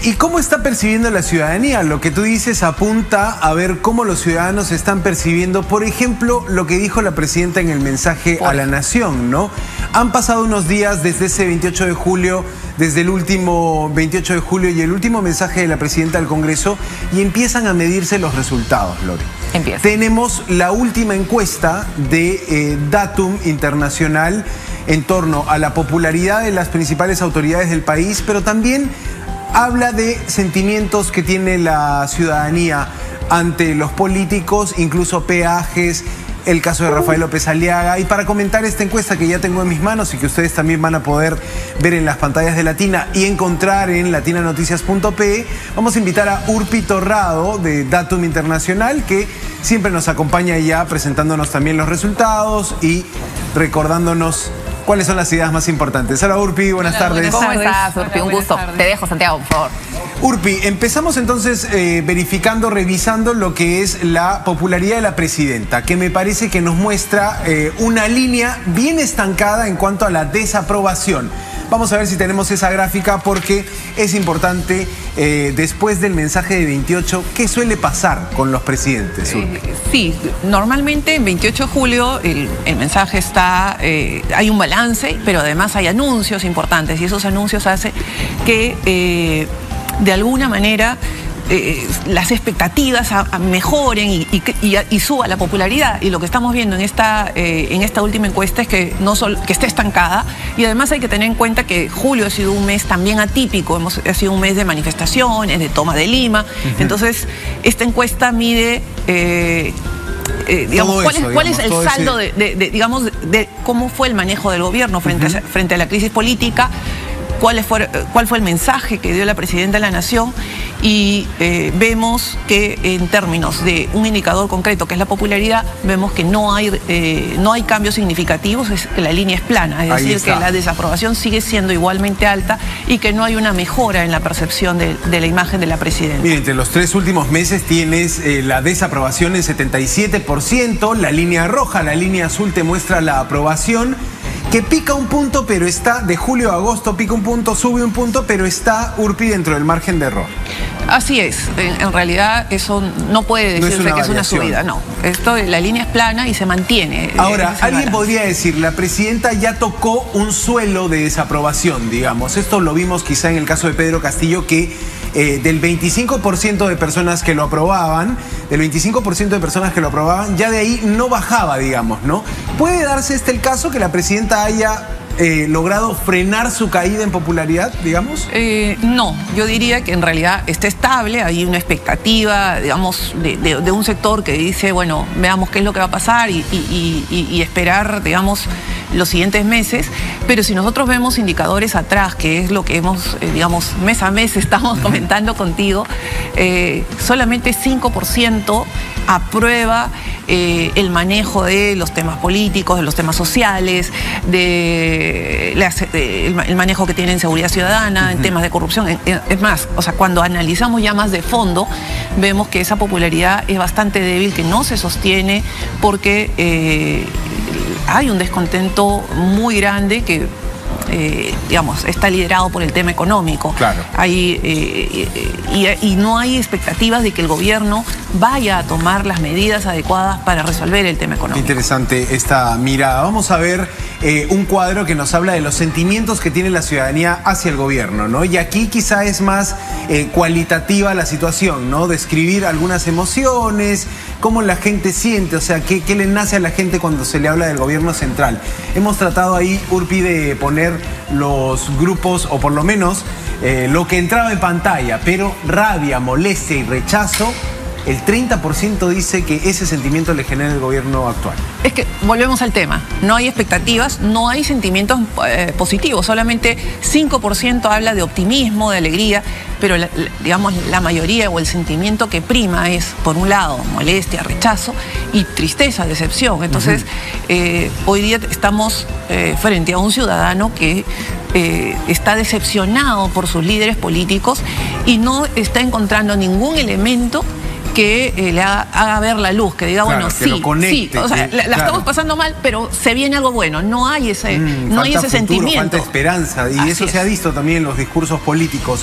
¿Y cómo está percibiendo la ciudadanía? Lo que tú dices apunta a ver cómo los ciudadanos están percibiendo, por ejemplo, lo que dijo la presidenta en el mensaje a la nación, ¿no? Han pasado unos días desde ese 28 de julio, desde el último 28 de julio y el último mensaje de la presidenta al Congreso, y empiezan a medirse los resultados, Lore. Empieza. Tenemos la última encuesta de Datum Internacional en torno a la popularidad de las principales autoridades del país, pero también habla de sentimientos que tiene la ciudadanía ante los políticos, incluso peajes, el caso de Rafael López Aliaga. Y para comentar esta encuesta que ya tengo en mis manos y que ustedes también van a poder ver en las pantallas de Latina y encontrar en latinanoticias.pe, vamos a invitar a Urpi Torrado de Datum Internacional, que siempre nos acompaña ya presentándonos también los resultados y recordándonos cuáles son las ideas más importantes. Hola Urpi, buenas tardes. ¿Cómo estás, Urpi? Un gusto. Te dejo, Santiago, por favor. Urpi, empezamos entonces verificando, revisando lo que es la popularidad de la presidenta, que me parece que nos muestra una línea bien estancada en cuanto a la desaprobación. Vamos a ver si tenemos esa gráfica porque es importante, después del mensaje de 28, ¿qué suele pasar con los presidentes? Sí, normalmente en 28 de julio el mensaje está, hay un balance, pero además hay anuncios importantes y esos anuncios hacen que de alguna manera las expectativas mejoren y suba la popularidad. Y lo que estamos viendo en esta última encuesta es que que está estancada, y además hay que tener en cuenta que julio ha sido un mes también atípico, ha sido un mes de manifestaciones, de toma de Lima. Entonces esta encuesta mide digamos, ¿cuál es el saldo de cómo fue el manejo del gobierno frente a la crisis política? ¿Cuál fue el mensaje que dio la presidenta de la Nación? Y vemos que en términos de un indicador concreto, que es la popularidad, vemos que no hay cambios significativos, que la línea es plana, es decir, que la desaprobación sigue siendo igualmente alta y que no hay una mejora en la percepción de la imagen de la presidenta. Mira, entre los 3 últimos meses tienes la desaprobación en 77%, la línea roja, la línea azul te muestra la aprobación, que pica un punto, pero está de julio a agosto, pica un punto, sube un punto, pero está, Urpi, dentro del margen de error. Así es, en realidad eso no puede decirse que es una subida, no. La línea es plana y se mantiene. Ahora, alguien podría decir, la presidenta ya tocó un suelo de desaprobación, digamos. Esto lo vimos quizá en el caso de Pedro Castillo, que del 25% de personas que lo aprobaban, ya de ahí no bajaba, digamos, ¿no? ¿Puede darse el caso que la presidenta haya logrado frenar su caída en popularidad, digamos? No, yo diría que en realidad está estable, hay una expectativa, digamos, de un sector que dice, bueno, veamos qué es lo que va a pasar y esperar, digamos, los siguientes meses. Pero si nosotros vemos indicadores atrás, que es lo que hemos, digamos, mes a mes estamos comentando contigo, solamente 5% aprueba el manejo de los temas políticos, de los temas sociales, el manejo que tiene en seguridad ciudadana, en temas de corrupción. Es más, o sea, cuando analizamos ya más de fondo, vemos que esa popularidad es bastante débil, que no se sostiene porque hay un descontento muy grande que digamos, está liderado por el tema económico. Claro. Y no hay expectativas de que el gobierno vaya a tomar las medidas adecuadas para resolver el tema económico. Interesante esta mirada. Vamos a ver un cuadro que nos habla de los sentimientos que tiene la ciudadanía hacia el gobierno, ¿no? Y aquí quizá es más cualitativa la situación, ¿no? Describir algunas emociones, cómo la gente siente, o sea, qué le nace a la gente cuando se le habla del gobierno central. Hemos tratado ahí, Urpi, de poner los grupos, o por lo menos lo que entraba en pantalla, pero rabia, molestia y rechazo, el 30% dice que ese sentimiento le genera el gobierno actual. Es que volvemos al tema, no hay expectativas, no hay sentimientos positivos, solamente 5% habla de optimismo, de alegría, pero digamos la mayoría o el sentimiento que prima es, por un lado, molestia, rechazo y tristeza, decepción. Entonces, hoy día estamos frente a un ciudadano que está decepcionado por sus líderes políticos y no está encontrando ningún elemento que le haga ver la luz, que diga, claro, bueno, que lo conecte, o sea, la estamos pasando mal, pero se viene algo bueno. No hay ese, no hay ese futuro, sentimiento. falta esperanza, y Así eso es. se ha visto también en los discursos políticos.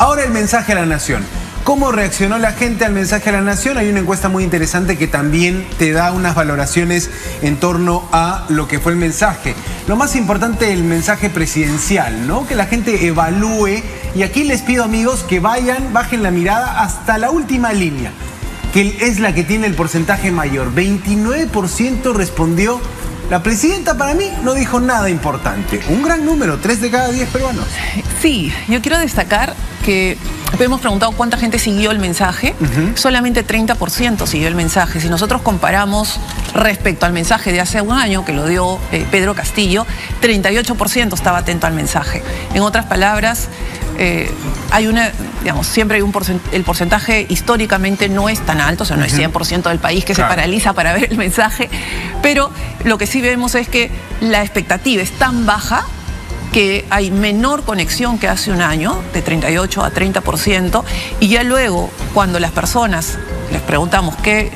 Ahora el mensaje a la nación. ¿Cómo reaccionó la gente al mensaje a la nación? Hay una encuesta muy interesante que también te da unas valoraciones en torno a lo que fue el mensaje. Lo más importante, el mensaje presidencial, ¿no? Que la gente evalúe. Y aquí les pido, amigos, que bajen la mirada hasta la última línea, que es la que tiene el porcentaje mayor. 29% respondió: la presidenta para mí no dijo nada importante. Un gran número, 3 de cada 10 peruanos. Sí, yo quiero destacar que hemos preguntado cuánta gente siguió el mensaje. Solamente 30% siguió el mensaje. Si nosotros comparamos respecto al mensaje de hace un año, que lo dio Pedro Castillo, 38% estaba atento al mensaje. En otras palabras, hay una, digamos, siempre hay el porcentaje históricamente no es tan alto, o sea, no es 100% del país que se paraliza para ver el mensaje, pero lo que sí vemos es que la expectativa es tan baja que hay menor conexión que hace un año, de 38 a 30%, y ya luego, cuando las personas les preguntamos qué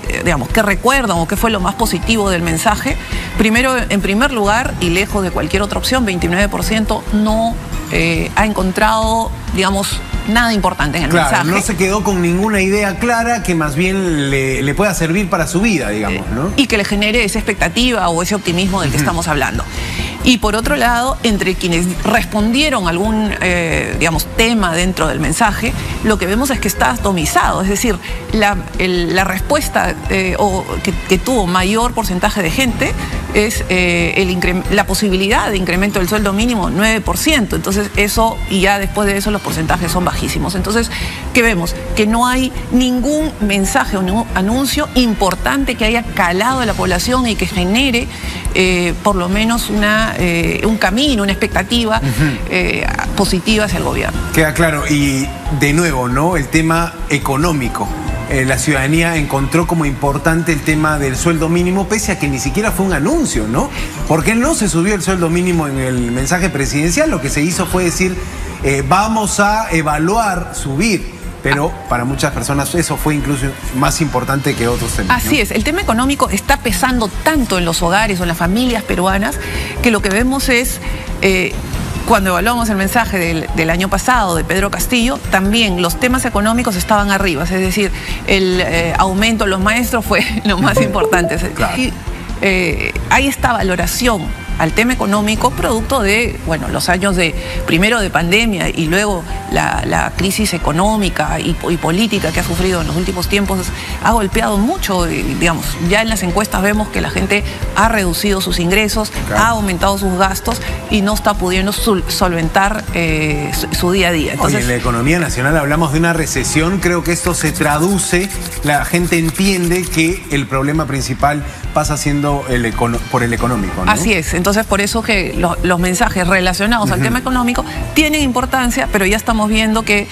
recuerdan o qué fue lo más positivo del mensaje, primero, en primer lugar, y lejos de cualquier otra opción, 29% no ha encontrado, digamos, nada importante en el mensaje. No se quedó con ninguna idea clara que más bien le pueda servir para su vida, digamos, ¿no? Y que le genere esa expectativa o ese optimismo del que estamos hablando. Y por otro lado, entre quienes respondieron algún, tema dentro del mensaje, lo que vemos es que está atomizado. Es decir, la respuesta que tuvo mayor porcentaje de gente es la posibilidad de incremento del sueldo mínimo, 9%. Entonces eso, y ya después de eso los porcentajes son bajísimos. Entonces, ¿qué vemos? Que no hay ningún mensaje o ningún anuncio importante que haya calado a la población y que genere por lo menos un camino, una expectativa positiva hacia el gobierno. Queda claro. Y de nuevo, ¿no? El tema económico. La ciudadanía encontró como importante el tema del sueldo mínimo, pese a que ni siquiera fue un anuncio, ¿no? Porque no se subió el sueldo mínimo en el mensaje presidencial. Lo que se hizo fue decir, vamos a evaluar subir. Pero para muchas personas eso fue incluso más importante que otros temas, ¿no? Así es, el tema económico está pesando tanto en los hogares o en las familias peruanas que lo que vemos es, cuando evaluamos el mensaje del año pasado de Pedro Castillo, también los temas económicos estaban arriba, es decir, el aumento de los maestros fue lo más importante. Claro. Y hay esta valoración al tema económico producto de, los años primero de pandemia y luego la crisis económica y política que ha sufrido en los últimos tiempos ha golpeado mucho, digamos, ya en las encuestas vemos que la gente ha reducido sus ingresos, ha aumentado sus gastos y no está pudiendo solventar su día a día. Entonces, oye, en la economía nacional hablamos de una recesión, creo que esto se traduce, la gente entiende que el problema principal pasa siendo por el económico, ¿no? Así es, entonces por eso que los mensajes relacionados al tema económico tienen importancia, pero ya estamos viendo que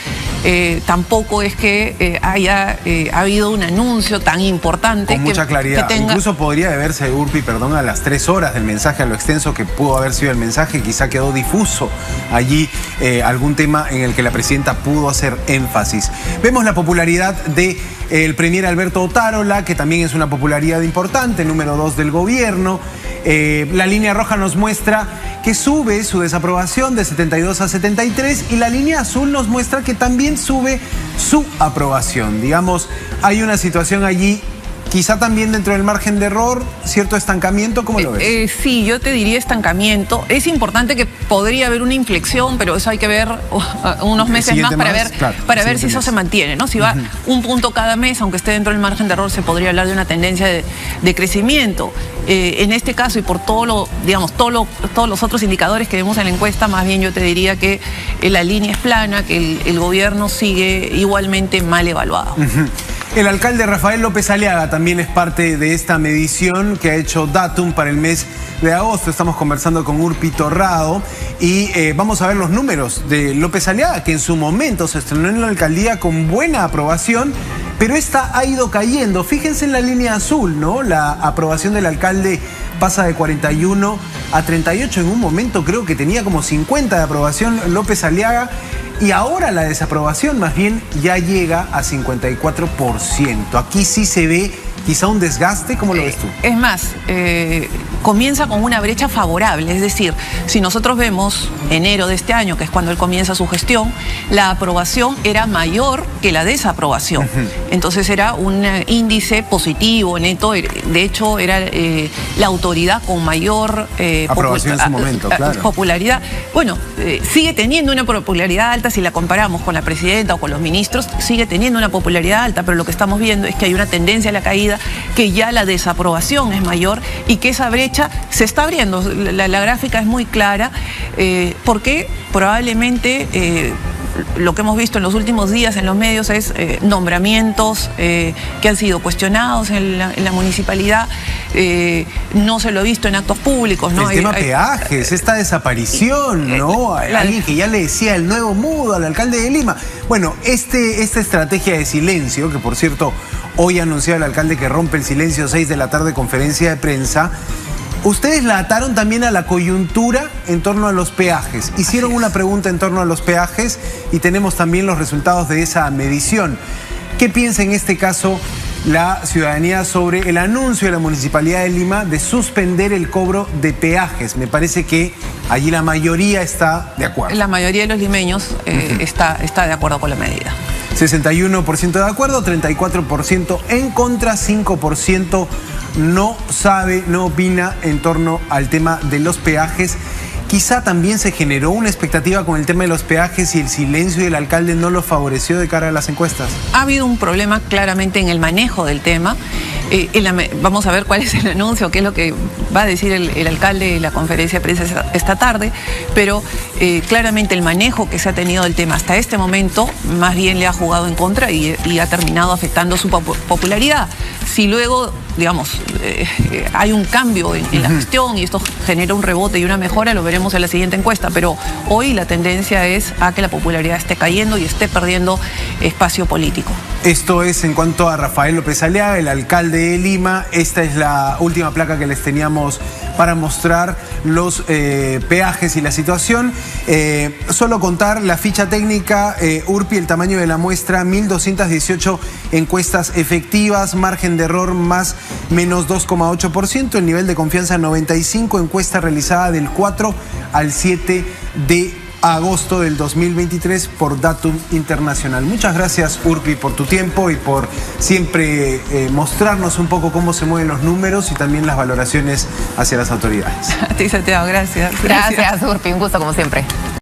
tampoco es que haya habido un anuncio tan importante. Con mucha claridad. Incluso podría deberse, Urpi, perdón, a las 3 horas del mensaje, a lo extenso que pudo haber sido el mensaje, quizá quedó difuso allí algún tema en el que la presidenta pudo hacer énfasis. Vemos la popularidad del premier Alberto Otárola, que también es una popularidad importante, número 2 del gobierno. La línea roja nos muestra que sube su desaprobación de 72 a 73 y la línea azul nos muestra que también sube su aprobación. Digamos, hay una situación allí, quizá también dentro del margen de error, cierto estancamiento. ¿Cómo lo ves? Sí, yo te diría estancamiento. Es importante que podría haber una inflexión, pero eso hay que ver unos meses más para ver si eso se mantiene, ¿no? Si va un punto cada mes, aunque esté dentro del margen de error, se podría hablar de una tendencia de crecimiento. En este caso y por todos los otros indicadores que vemos en la encuesta, más bien yo te diría que la línea es plana, que el gobierno sigue igualmente mal evaluado. El alcalde Rafael López Aliaga también es parte de esta medición que ha hecho Datum para el mes de agosto. Estamos conversando con Urpi Torrado y vamos a ver los números de López Aliaga, que en su momento se estrenó en la alcaldía con buena aprobación, pero esta ha ido cayendo. Fíjense en la línea azul, ¿no? La aprobación del alcalde pasa de 41 a 38. En un momento creo que tenía como 50 de aprobación López Aliaga. Y ahora la desaprobación más bien ya llega a 54%. Aquí sí se ve quizá un desgaste. ¿Cómo lo ves tú? Es más, comienza con una brecha favorable, es decir, si nosotros vemos enero de este año, que es cuando él comienza su gestión, la aprobación era mayor que la desaprobación. Entonces era un índice positivo, neto, de hecho era la autoridad con mayor aprobación en su momento, claro. Popularidad. Bueno, sigue teniendo una popularidad alta si la comparamos con la presidenta o con los ministros, sigue teniendo una popularidad alta, pero lo que estamos viendo es que hay una tendencia a la caída, que ya la desaprobación es mayor y que esa brecha se está abriendo. La gráfica es muy clara, porque probablemente lo que hemos visto en los últimos días en los medios es nombramientos que han sido cuestionados en la municipalidad, no se lo ha visto en actos públicos, ¿no? El tema peajes, esta desaparición, ¿no? Alguien que ya le decía el nuevo mudo al alcalde de Lima. Bueno, esta estrategia de silencio, que por cierto hoy anunció el alcalde que rompe el silencio, 6 de la tarde, conferencia de prensa. Ustedes la ataron también a la coyuntura en torno a los peajes. Hicieron una pregunta en torno a los peajes y tenemos también los resultados de esa medición. ¿Qué piensa en este caso la ciudadanía sobre el anuncio de la Municipalidad de Lima de suspender el cobro de peajes? Me parece que allí la mayoría está de acuerdo. La mayoría de los limeños está de acuerdo con la medida. 61% de acuerdo, 34% en contra, 5% no sabe, no opina en torno al tema de los peajes. Quizá también se generó una expectativa con el tema de los peajes y el silencio del alcalde no lo favoreció de cara a las encuestas. Ha habido un problema claramente en el manejo del tema. Vamos a ver cuál es el anuncio, qué es lo que va a decir el alcalde en la conferencia de prensa esta tarde, pero claramente el manejo que se ha tenido del tema hasta este momento más bien le ha jugado en contra y ha terminado afectando su popularidad. Si luego, digamos, hay un cambio en la gestión y esto genera un rebote y una mejora, lo veremos en la siguiente encuesta, pero hoy la tendencia es a que la popularidad esté cayendo y esté perdiendo espacio político. Esto es en cuanto a Rafael López Aliaga, el alcalde de Lima. Esta es la última placa que les teníamos para mostrar los peajes y la situación. Solo contar la ficha técnica, Urpi, el tamaño de la muestra, 1.218 encuestas efectivas, margen de error más menos 2,8%, el nivel de confianza 95, encuesta realizada del 4 al 7 de agosto del 2023 por Datum Internacional. Muchas gracias, Urpi, por tu tiempo y por siempre mostrarnos un poco cómo se mueven los números y también las valoraciones hacia las autoridades. A ti, Santiago, gracias. Gracias, Urpi, un gusto como siempre.